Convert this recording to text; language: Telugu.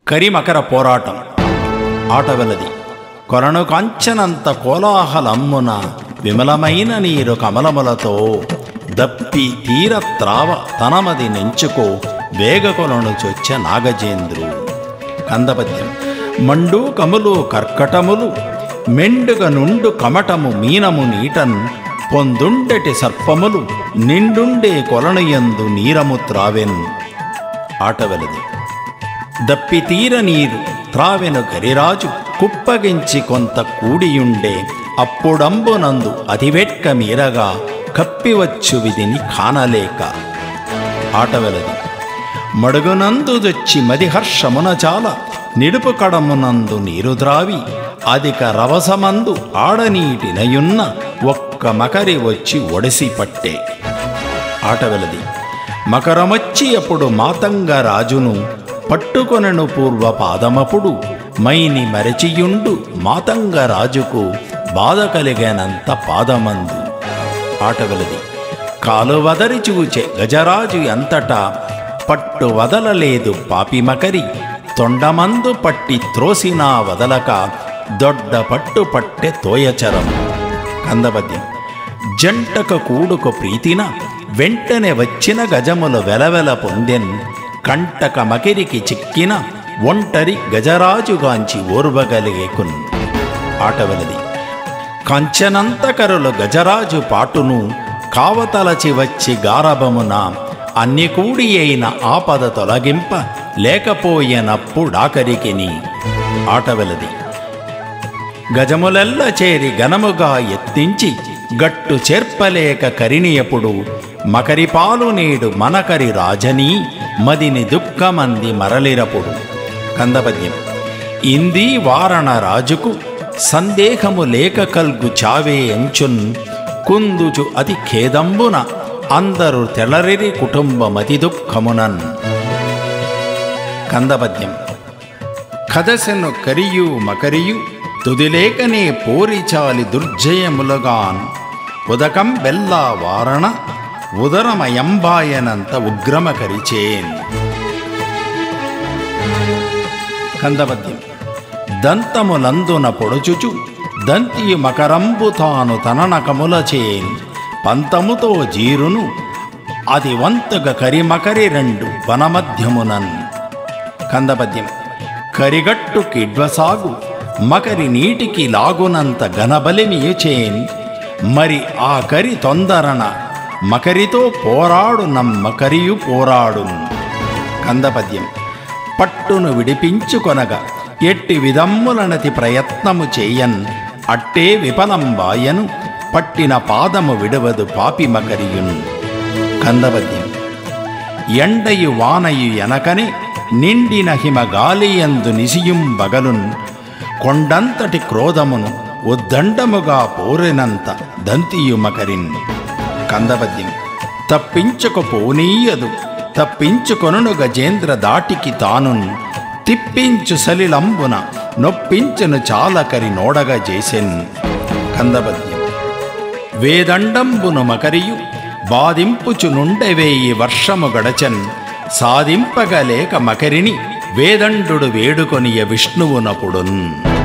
కరిమకర పోరాటం ఆటవెలది. కొలను కాంచనంత కోలాహలమ్మున విమలమైన నీరు కమలములతో దప్పి తీర త్రావ తనమది నెంచుకో వేగకొలను చొచ్చ నాగజేంద్రు. కందపద్యం. మండు కములు కర్కటములు మెండుగ నుండు కమటము మీనము నీటన్ పొందుండెటి సర్పములు నిండుండే కొలనుయందు నీరము త్రావెన్. ఆటవెలది. దప్పితీర నీరు త్రావెను గరిరాజు కుప్పగించి కొంత కూడియుండే అప్పుడంబునందు అతివెట్క మీరగా కప్పివచ్చు విధిని కానలేక. ఆటవెలది. మడుగునందు దొచ్చి మదిహర్షమున చాల నిడుపు కడమునందు నీరు ద్రావి అధిక రవసమందు ఆడనీటినయున్న ఒక్క మకరి వచ్చి ఒడిసి పట్టే. ఆటవెలది. మకరమొచ్చి అప్పుడు మాతంగ రాజును పట్టుకొనెను పూర్వ పాదమపుడు మైని మరచియుండు మాతంగ రాజుకు బాధ కలిగేనంత పాదమందు. ఆటవెలది. కాలు వదరి చూచే గజరాజు అంతటా పట్టు వదలలేదు పాపిమకరి తొండమందు పట్టి త్రోసినా వదలక దొడ్డ పట్టు పట్టె తోయచరం. కందపద్యం. జంటక కూడుకు ప్రీతిన వెంటనే వచ్చిన గజములు వెలవెల పొందెన్ కంటక మకిరికి చిక్కిన ఒంటరి గజరాజుగాంచి ఓర్వగలిగేకున్. ఆటవెలది. కంచనంతకరులు గజరాజు పాటును కావతలచి వచ్చి గారభమున అన్ని కూడి అయిన ఆపద తొలగింప లేకపోయెనప్పుడాకరికిని. ఆటవెలది. గజములెల్ల చేరి ఘనముగా ఎత్తించి గట్టు చేర్పలేక కరినియపుడు మకరిపాలు నేడు మనకరి రాజనీ మదిని దుఃఖమంది మరలిరపుడు. కందపద్యం. ఇంది వారణ రాజుకు సందేహము లేక కల్గు చావే ఎంచున్ కుందుచు అతి ఖేదంబున అందరు తెలరిరి కుటుంబమతి దుఃఖమునన్. కందపద్యం. కదసెను కరియు మకరియు తుదిలేకనే పోరిచాలి దుర్జయములగాన్ ఉదకం బెల్లా వారణ ఉదరమయంబాయనంత ఉగ్రమకరిచేన్. కందపద్యం. దంతములందున పొడుచుచు దంతియు మకరంబు తాను తననకములచేన్ పంతముతో జీరును అది వంతుగ కరిమకరి రెండు వనమధ్యమునన్. కందపద్యం. కరిగట్టు కిడ్వసాగు మకరి నీటికి లాగునంత ఘనబలిమియుచేన్ మరి ఆ కరి తొందరన మకరితో పోరాడు నమ్మకరియు పోరాడున్. కందపద్యం. పట్టును విడిపించుకొనగా ఎట్టి విధమ్ములనతి ప్రయత్నము చేయన్ అట్టే విఫలంబాయను పట్టిన పాదము విడవదు పాపిమకరియున్. కందపద్యం. ఎండయు వానయు ఎనకనే నిండిన హిమగాలియందు నిసియుం బగలున్ కొండంతటి క్రోధమును ఉద్దండముగా పోరినంత దంతియు మకరిన్. కందపద్యం. తప్పించుకపోనీయదు తప్పించుకొనును గజేంద్ర దాటికి తానున్ తిప్పించు సలిలంబున నొప్పించును చాలకరి నోడగ చేసెన్. కందపద్యం. వేదండంబును మకరియు బాధింపుచు నుండెవేయి వర్షము గడచన్ సాధింపగలేక మకరిని వేదండు వేడుకొనియ విష్ణువునపుడున్.